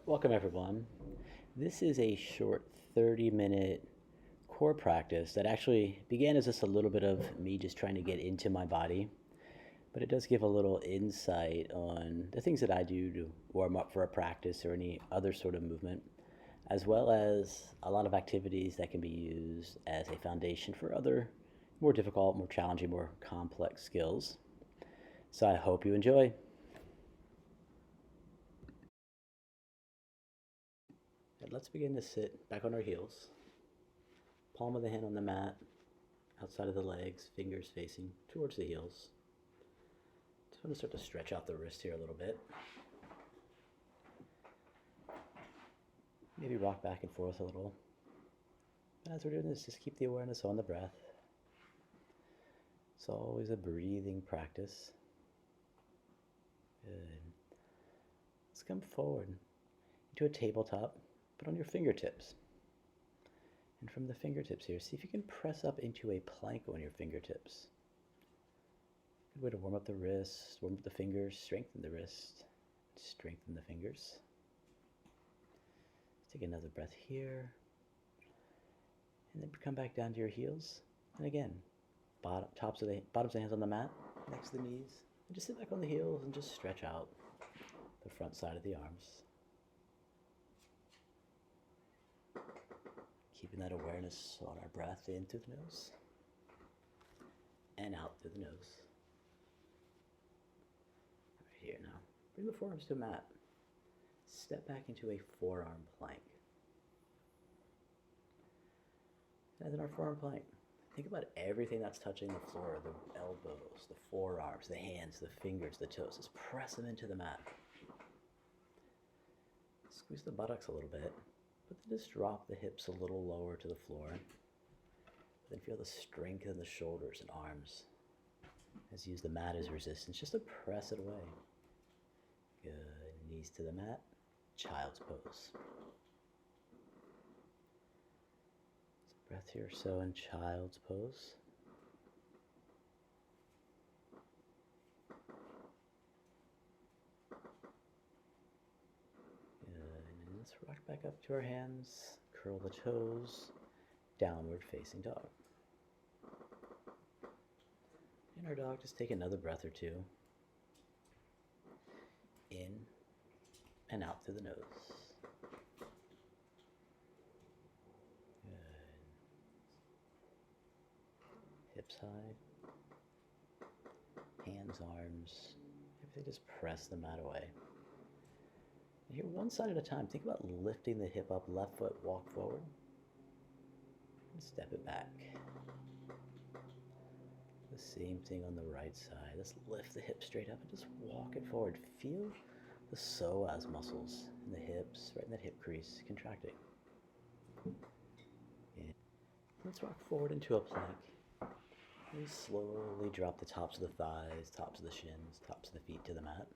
Welcome everyone. This is a short 30-minute core practice that actually began as just a little bit of me just trying to get into my body, but it does give a little insight on the things that I do to warm up for a practice or any other sort of movement, as well as a lot of activities that can be used as a foundation for other more difficult, more challenging, more complex skills. So I hope you enjoy. And let's begin to sit back on our heels, palm of the hand on the mat, outside of the legs, fingers facing towards the heels. Just want to start to stretch out the wrist here a little bit. Maybe rock back and forth a little. And as we're doing this, just keep the awareness on the breath. It's always a breathing practice. Good. Let's come forward into a tabletop, but on your fingertips. And from the fingertips here, see if you can press up into a plank on your fingertips. Good way to warm up the wrist, warm up the fingers, strengthen the wrist, strengthen the fingers. Take another breath here. And then come back down to your heels. And again, bottoms of the hands on the mat, next to the knees. And just sit back on the heels and just stretch out the front side of the arms. Keeping that awareness on our breath in through the nose and out through the nose. Right here now. Bring the forearms to a mat. Step back into a forearm plank. And in our forearm plank, think about everything that's touching the floor, the elbows, the forearms, the hands, the fingers, the toes. Just press them into the mat. Squeeze the buttocks a little bit, but then just drop the hips a little lower to the floor. Then feel the strength in the shoulders and arms. As you use the mat as resistance, just to press it away. Good. Knees to the mat. Child's pose. Breath here, so in child's pose. Good. And let's rock back up to our hands. Curl the toes. Downward facing dog. In our dog, just take another breath or two. In and out through the nose. Hips high, hands, arms, everything just press the mat away. And here, one side at a time, think about lifting the hip up, left foot, walk forward, and step it back. The same thing on the right side. Let's lift the hip straight up and just walk it forward. Feel the psoas muscles in the hips, right in that hip crease, contracting. And let's rock forward into a plank. And slowly drop the tops of the thighs, tops of the shins, tops of the feet to the mat.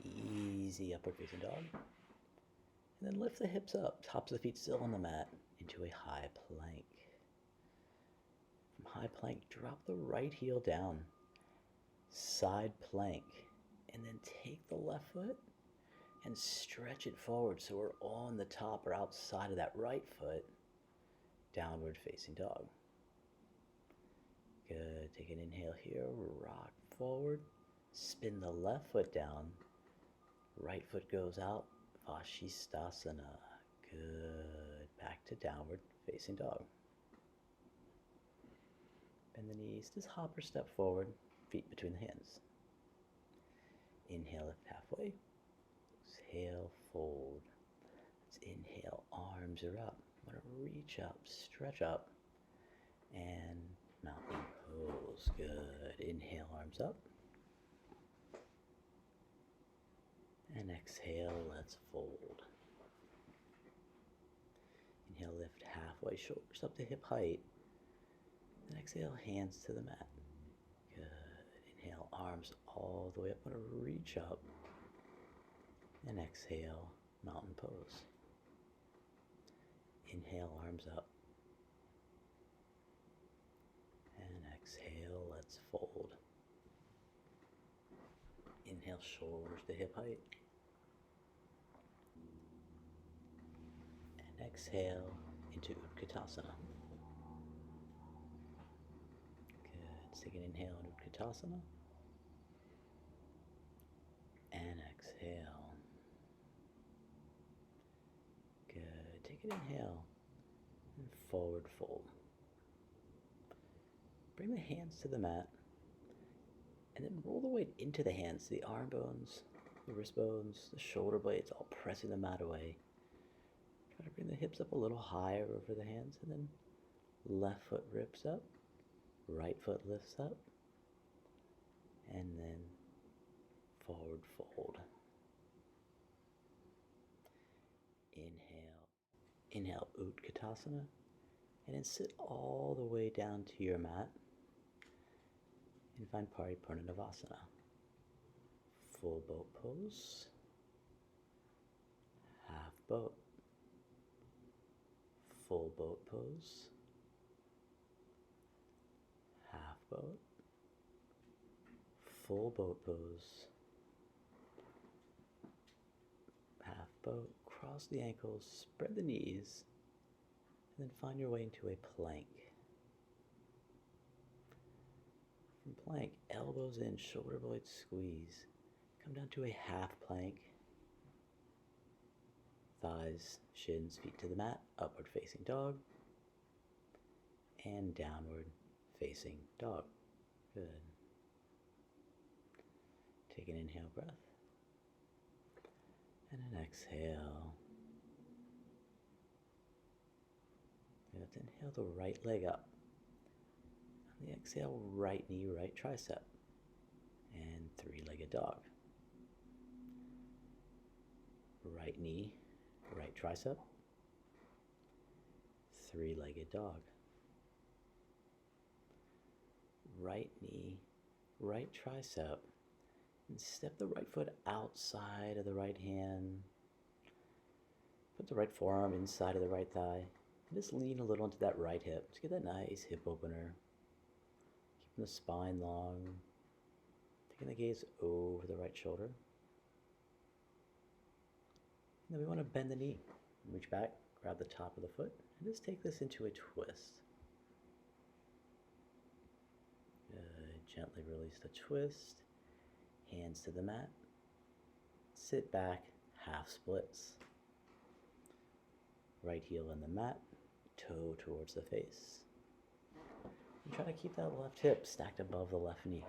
Easy upward facing dog. And then lift the hips up, tops of the feet still on the mat, into a high plank. From high plank, drop the right heel down, side plank, and then take the left foot and stretch it forward so we're on the top or outside of that right foot, downward facing dog. Good. Take an inhale here. Rock forward. Spin the left foot down. Right foot goes out. Vashisthasana. Good. Back to downward facing dog. Bend the knees. Just hop or step forward. Feet between the hands. Inhale, lift halfway. Exhale, fold. Let's inhale. Arms are up. I'm going to reach up, stretch up, and mountain pose. Good. Inhale, arms up. And exhale, let's fold. Inhale, lift halfway, shoulders up to hip height. And exhale, hands to the mat. Good. Inhale, arms all the way up. I'm going to reach up. And exhale, mountain pose. Inhale, arms up. Exhale, let's fold. Inhale, shoulders to hip height. exhale into Utkatasana. Good. Take an inhale in Utkatasana. And exhale. Good. Take an inhale and forward fold. Bring the hands to the mat and then roll the weight into the hands, the arm bones, the wrist bones, the shoulder blades, all pressing the mat away. Try to bring the hips up a little higher over the hands, and then left foot rips up, right foot lifts up, and then forward fold. Inhale. Inhale, Utkatasana, and then sit all the way down to your mat and find Paripurna Navasana. Full boat pose, half boat, full boat pose, half boat, full boat pose, half boat, cross the ankles, spread the knees, and then find your way into a plank. From plank, elbows in, shoulder blades squeeze. Come down to a half plank. Thighs, shins, feet to the mat, upward facing dog, and downward facing dog. Good. Take an inhale breath, and an exhale. Let's inhale the right leg up. On the exhale, right knee, right tricep, and three-legged dog. Right knee, right tricep, three-legged dog. Right knee, right tricep, and step the right foot outside of the right hand. Put the right forearm inside of the right thigh. And just lean a little into that right hip. Just get that nice hip opener. Keeping the spine long. Taking the gaze over the right shoulder. And then we want to bend the knee. Reach back, grab the top of the foot, and just take this into a twist. Good. Gently release the twist. Hands to the mat. Sit back, half splits. Right heel in the mat, toe towards the face. And try to keep that left hip stacked above the left knee.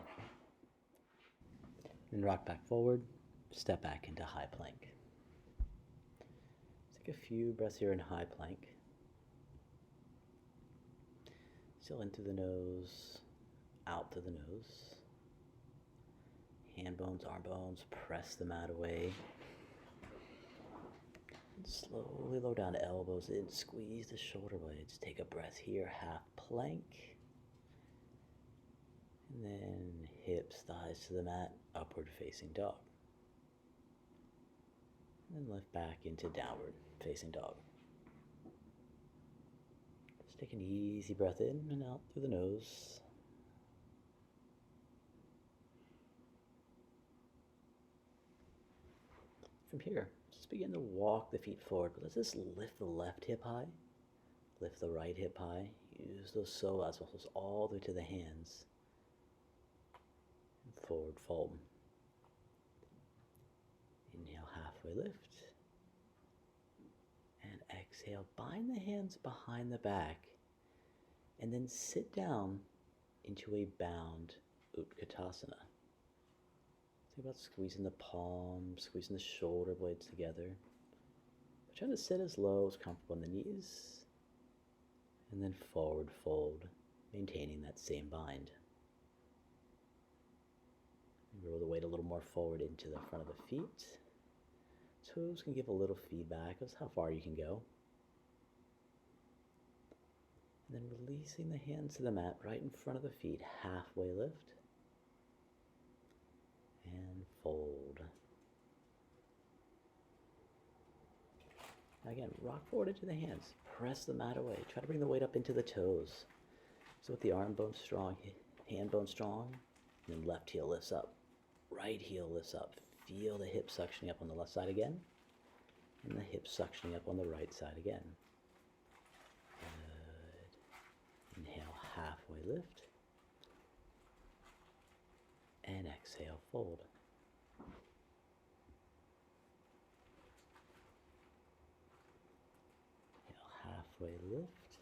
And rock back forward, step back into high plank. Take a few breaths here in high plank. Still into the nose, out through the nose. Hand bones, arm bones, press the mat away. And slowly lower down, elbows in, squeeze the shoulder blades. Take a breath here, half plank. And then hips, thighs to the mat, upward facing dog. And then lift back into downward facing dog. Just take an easy breath in and out through the nose. From here, just begin to walk the feet forward, but let's just lift the left hip high, lift the right hip high, use those psoas muscles all the way to the hands, and forward fold. Inhale, halfway lift, and exhale, bind the hands behind the back, and then sit down into a bound Utkatasana. Think about squeezing the palms, squeezing the shoulder blades together. But try to sit as low as comfortable on the knees. And then forward fold, maintaining that same bind. Roll the weight a little more forward into the front of the feet. Toes can give a little feedback as how far you can go. And then releasing the hands to the mat right in front of the feet, halfway lift. And fold. Now again, rock forward into the hands. Press the mat away. Try to bring the weight up into the toes. So with the arm bone strong, hand bone strong, and then left heel lifts up. Right heel lifts up. Feel the hip suctioning up on the left side again. And the hip suctioning up on the right side again. halfway lift, and exhale, fold. Halfway lift,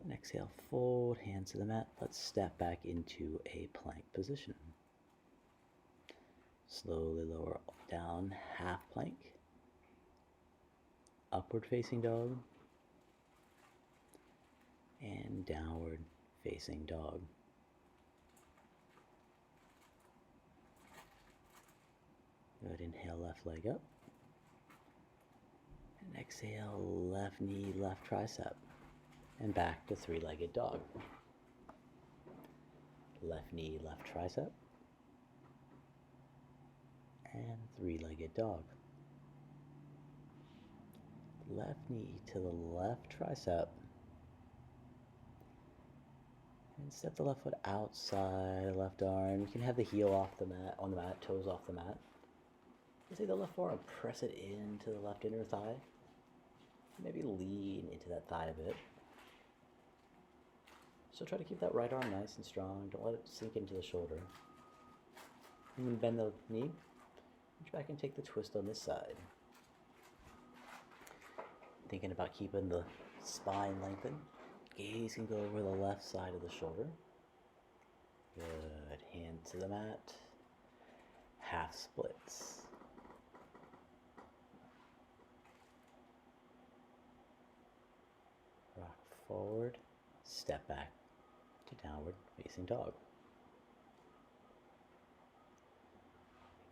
and exhale, fold, hands to the mat. Let's step back into a plank position. Slowly lower down, half plank, upward facing dog, and downward facing dog. Good, inhale, left leg up. And exhale, left knee, left tricep. And back to three-legged dog. Left knee, left tricep. And three-legged dog. Left knee to the left tricep. And step the left foot outside, left arm. You can have the heel off the mat, on the mat, toes off the mat. You take the left forearm, press it into the left inner thigh. Maybe lean into that thigh a bit. So try to keep that right arm nice and strong. Don't let it sink into the shoulder. And then bend the knee. Reach back and take the twist on this side. Thinking about keeping the spine lengthened. Gaze can go over the left side of the shoulder. Good. Hand to the mat. Half splits. Rock forward. Step back to downward facing dog.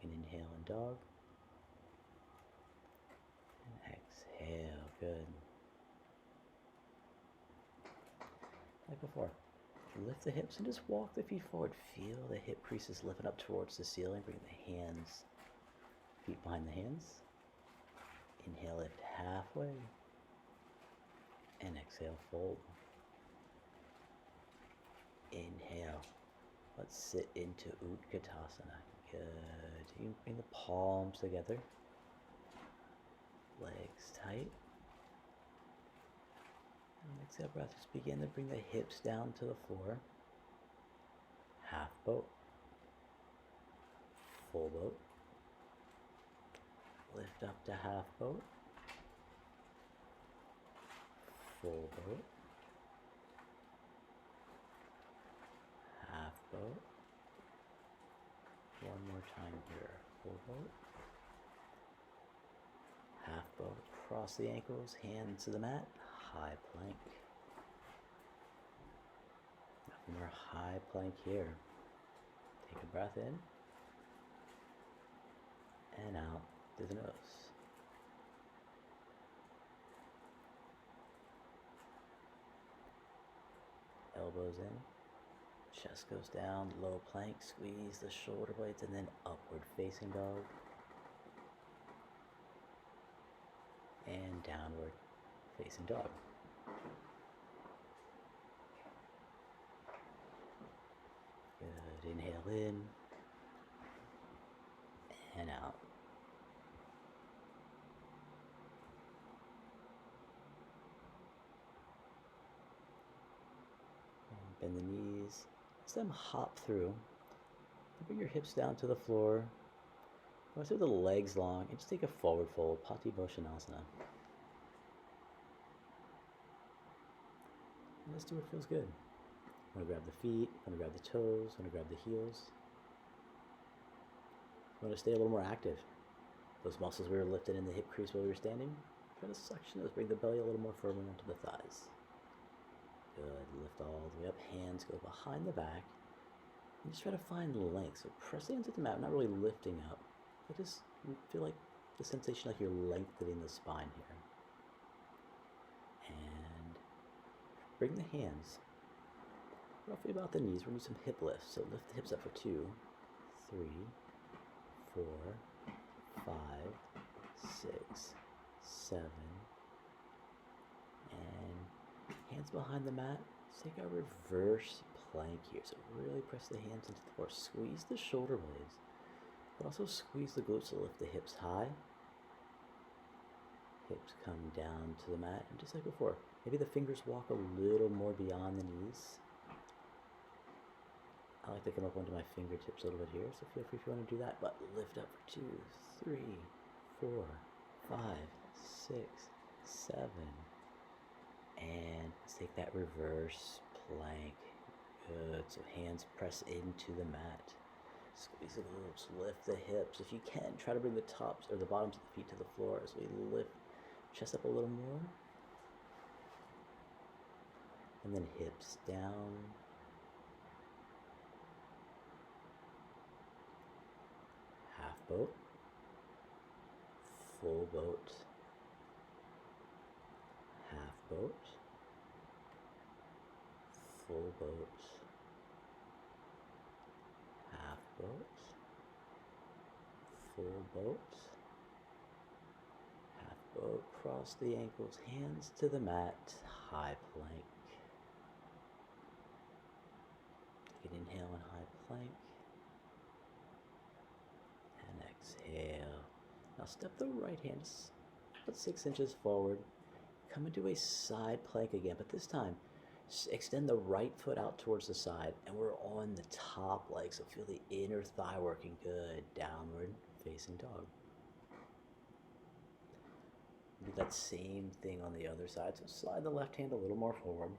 You can inhale in dog. And exhale. Good. Like before. Lift the hips and just walk the feet forward. Feel the hip creases lifting up towards the ceiling. Bring the hands, feet behind the hands. Inhale, lift halfway. And exhale, fold. Inhale. Let's sit into Utkatasana. Good. You can bring the palms together. Legs tight. And exhale breath, just begin to bring the hips down to the floor. Half boat. Full boat. Lift up to half boat. Full boat. Half boat. One more time here. Full boat. Half boat. Cross the ankles, hands to the mat. High plank. Nothing more high plank here. Take a breath in and out through the nose. Elbows in, chest goes down, low plank, squeeze the shoulder blades, and then upward facing dog. And downward facing dog. Good. Inhale in and out. And bend the knees. Let them hop through. Bring your hips down to the floor. Go through the legs long and just take a forward fold, Paschimottanasana. And just do what feels good. I'm going to grab the feet, I'm going to grab the toes, I'm going to grab the heels. I'm going to stay a little more active. Those muscles we were lifting in the hip crease while we were standing, try to suction those, bring the belly a little more firmly onto the thighs. Good, lift all the way up, hands go behind the back. And just try to find length. So press the hands at the mat, not really lifting up. But just feel like the sensation like you're lengthening the spine here. And bring the hands roughly about the knees. We're going to do some hip lifts. So lift the hips up for 2, 3, 4, 5, 6, 7, and hands behind the mat. Let's take a reverse plank here. So really press the hands into the floor. Squeeze the shoulder blades, but also squeeze the glutes to lift the hips high. Hip hips come down to the mat, and just like before, maybe the fingers walk a little more beyond the knees. I like to come up onto my fingertips a little bit here, so feel free if you want to do that, but lift up for 2, 3, 4, 5, 6, 7, and let's take that reverse plank. Good, so hands press into the mat. Squeeze the glutes, lift the hips. If you can, try to bring the tops or the bottoms of the feet to the floor as we lift chest up a little more. And then hips down. Half boat. Full boat. Half boat. Full boat. Half boat. Full boat. Half boat. Cross the ankles, hands to the mat, high plank. Take an inhale in high plank. And exhale. Now step the right hand about 6 inches forward. Come into a side plank again, but this time extend the right foot out towards the side, and we're on the top leg, so feel the inner thigh working good. Downward facing dog. Do that same thing on the other side, so slide the left hand a little more forward.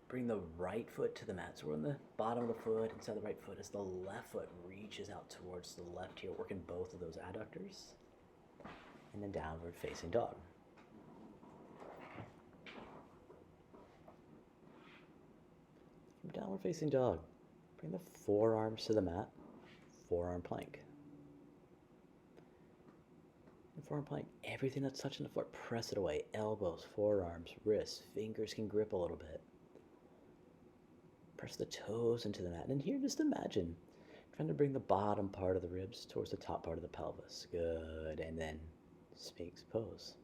Bring the right foot to the mat, so we're on the bottom of the foot, inside the right foot, as the left foot reaches out towards the left here, working both of those adductors, and then downward facing dog. From downward facing dog, bring the forearms to the mat, forearm plank. In forearm plank, everything that's touching the floor, press it away. Elbows, forearms, wrists, fingers can grip a little bit. Press the toes into the mat. And here, just imagine trying to bring the bottom part of the ribs towards the top part of the pelvis. Good. And then Sphinx pose.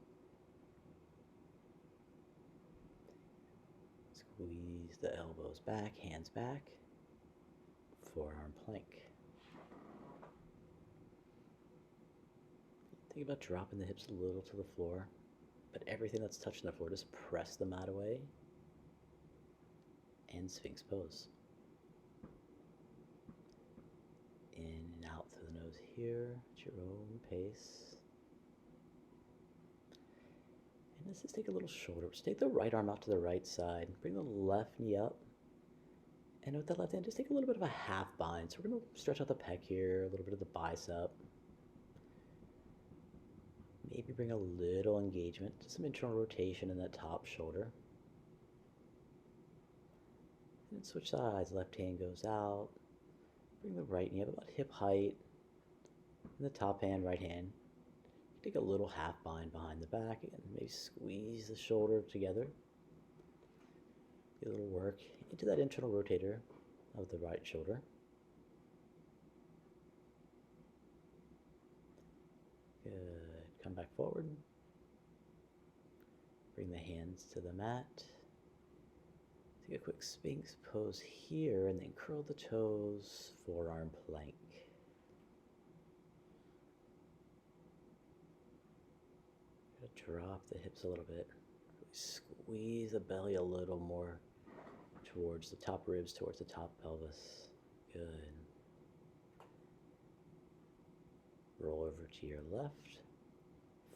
Squeeze the elbows back, hands back. Forearm plank. Think about dropping the hips a little to the floor, but everything that's touching the floor, just press the mat away. And Sphinx pose. In and out through the nose here at your own pace. And let's just take a little shoulder. Just take the right arm out to the right side. Bring the left knee up. And with the left hand, just take a little bit of a half bind. So we're going to stretch out the pec here, a little bit of the bicep. Maybe bring a little engagement, just some internal rotation in that top shoulder. And then switch sides, left hand goes out. Bring the right knee up about hip height. And the top hand, right hand. Take a little half bind behind the back and maybe squeeze the shoulder together. Get a little work into that internal rotator of the right shoulder. Good. Come back forward. Bring the hands to the mat. Take a quick Sphinx pose here and then curl the toes, forearm plank. Drop the hips a little bit. Squeeze the belly a little more towards the top ribs, towards the top pelvis. Good. Roll over to your left.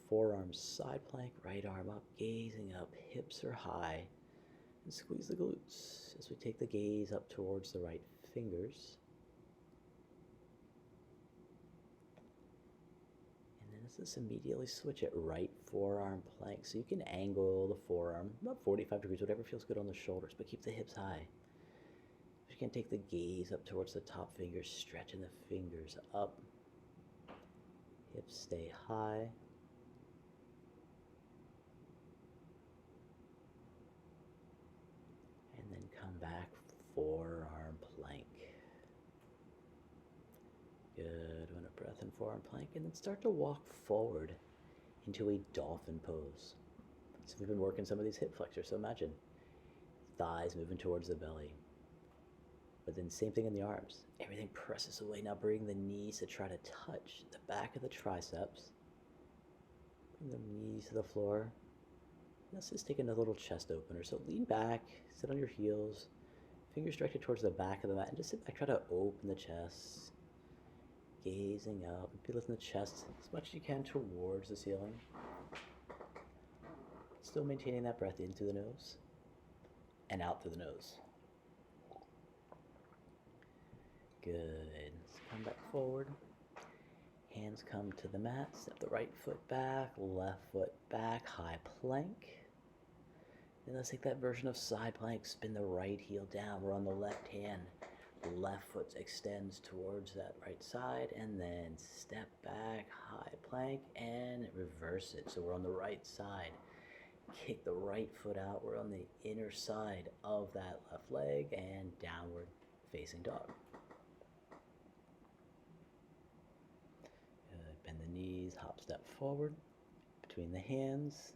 Forearms side plank, right arm up, gazing up, hips are high. And squeeze the glutes as we take the gaze up towards the right fingers. And then let's just immediately switch it, right forearm plank. So you can angle the forearm about 45 degrees, whatever feels good on the shoulders, but keep the hips high. You can take the gaze up towards the top fingers, stretching the fingers up. Hips stay high. And then come back, forearm plank. Good. One breath in forearm plank, and then start to walk forward into a dolphin pose. So we've been working some of these hip flexors, so imagine thighs moving towards the belly. But then same thing in the arms. Everything presses away. Now bring the knees to try to touch the back of the triceps. Bring the knees to the floor. Let's just take another little chest opener. So lean back, sit on your heels, fingers directed towards the back of the mat, and just sit back. Try to open the chest, gazing up. Maybe lifting the chest as much as you can towards the ceiling. Still maintaining that breath in through the nose and out through the nose. Good. Let's come back forward. Hands come to the mat. Step the right foot back, left foot back, high plank. Then let's take that version of side plank, spin the right heel down. We're on the left hand. Left foot extends towards that right side, and then step back, high plank, and reverse it. So we're on the right side. Kick the right foot out. We're on the inner side of that left leg, and downward facing dog. Good. Bend the knees, hop step forward, between the hands,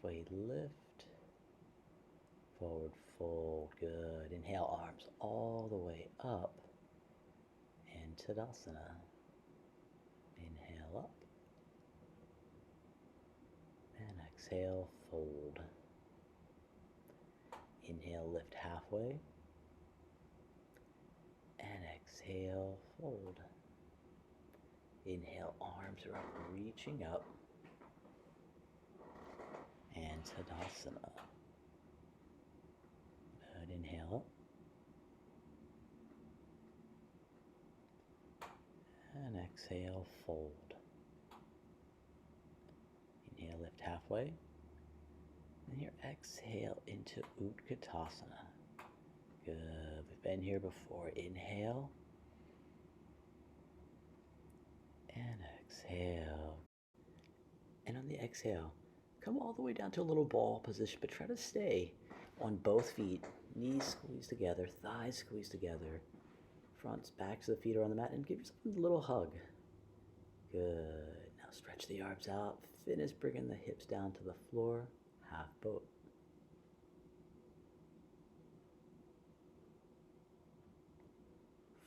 weight lift, forward fold. Good. Inhale, arms all the way up, and Tadasana. Inhale up, and exhale, fold. Inhale, lift halfway, and exhale, fold. Inhale, arms are up, reaching up, and Tadasana. Good. Inhale up, and exhale, fold. Inhale, lift halfway, and here exhale into Utkatasana. Good. We've been here before. Inhale, and exhale. And on the exhale, come all the way down to a little ball position, but try to stay on both feet. Knees squeeze together, thighs squeeze together. Fronts, backs of the feet are on the mat, and give yourself a little hug. Good. Now stretch the arms out. Finish bringing the hips down to the floor. Half boat.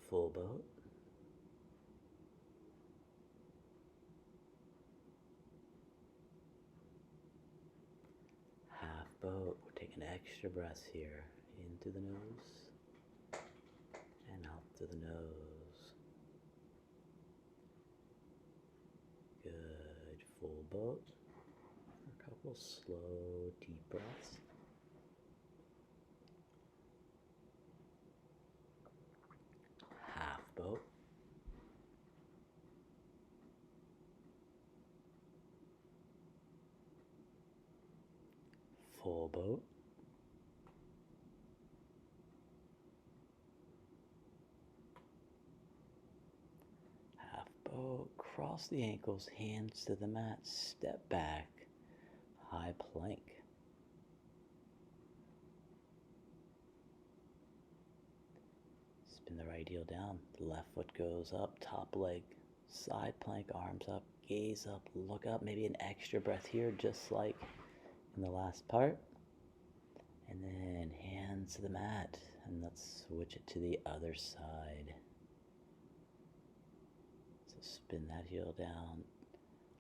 Full boat. Half boat. We're taking extra breaths here. In through the nose and out through the nose. Good. Full boat. A couple slow, deep breaths. Half boat. Full boat. Half boat. Cross the ankles, hands to the mat, step back, high plank. Spin the right heel down, the left foot goes up, top leg, side plank, arms up, gaze up, look up, maybe an extra breath here, just like in the last part. And then hands to the mat, and let's switch it to the other side. So spin that heel down,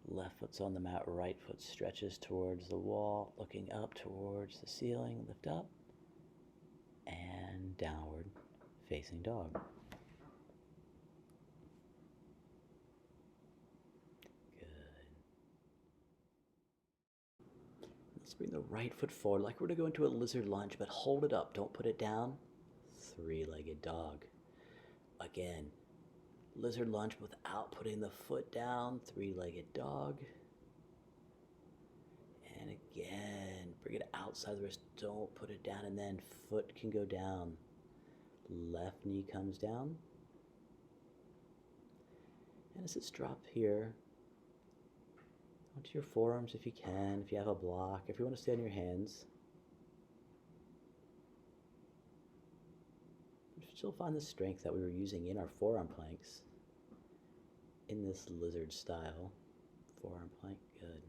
left foot's on the mat, right foot stretches towards the wall, looking up towards the ceiling, lift up, and downward facing dog. Good. Let's bring the right foot forward like we're going to go into a lizard lunge, but hold it up, don't put it down. Three-legged dog. Again, lizard lunge without putting the foot down, three-legged dog. And again, bring it outside the wrist, don't put it down, and then foot can go down. Left knee comes down. And as it's dropped here, onto your forearms if you can, if you have a block, if you want to stay on your hands. Still find the strength that we were using in our forearm planks in this lizard style. Forearm plank, good.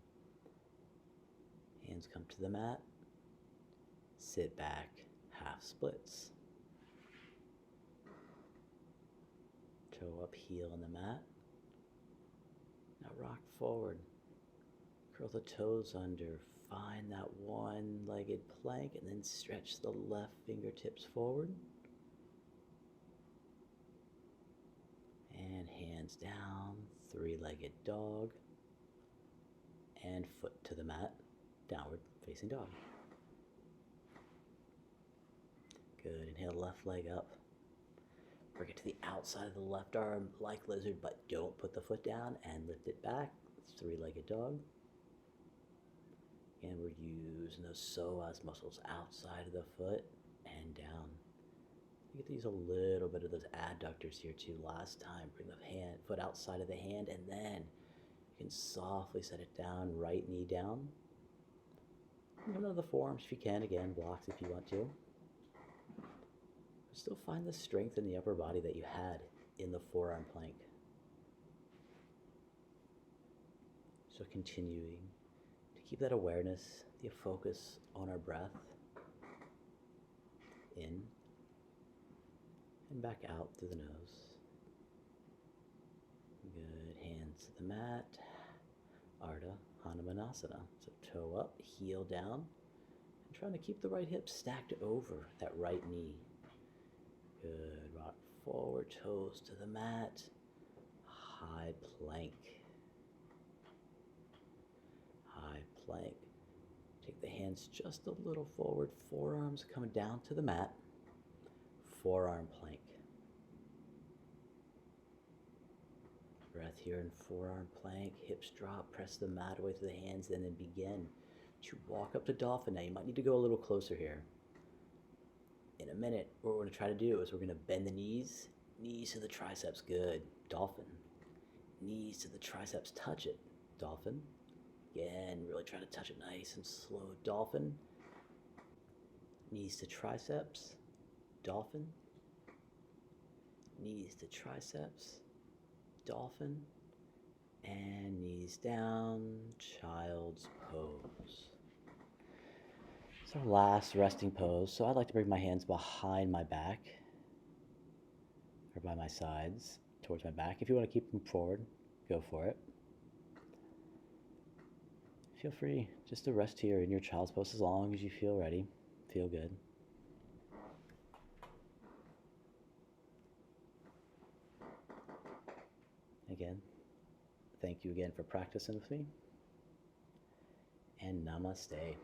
Hands come to the mat. Sit back, half splits. Toe up, heel on the mat. Now rock forward. Curl the toes under. Find that one-legged plank and then stretch the left fingertips forward. And hands down, three-legged dog. And foot to the mat, downward facing dog. Good, inhale, left leg up. Bring it to the outside of the left arm like lizard, but don't put the foot down and lift it back. It's three-legged dog. And we're using those psoas muscles outside of the foot and down. You get to use a little bit of those adductors here too. Last time, bring the foot outside of the hand, and then you can softly set it down, right knee down. One of the forearms if you can, again, blocks if you want to. Still find the strength in the upper body that you had in the forearm plank. So continuing to keep that awareness, the focus on our breath. In and back out through the nose. Good, hands to the mat. Ardha Hanumanasana. So toe up, heel down, and trying to keep the right hip stacked over that right knee. Good, rock forward, toes to the mat. High plank. High plank. Take the hands just a little forward, forearms coming down to the mat. Forearm plank. Breath here in forearm plank, hips drop, press the mat away to the hands, and then begin to walk up to dolphin. Now you might need to go a little closer here. In a minute, what we're going to try to do is we're going to bend the knees to the triceps, good, dolphin. Knees to the triceps, touch it, dolphin. Again, really try to touch it nice and slow, dolphin. Knees to triceps, dolphin. Knees to triceps, dolphin. And knees down, child's pose. It's our last resting pose. So I like to bring my hands behind my back or by my sides towards my back. If you want to keep them forward, go for it. Feel free just to rest here in your child's pose as long as you feel ready, feel good. Again, thank you again for practicing with me, and namaste.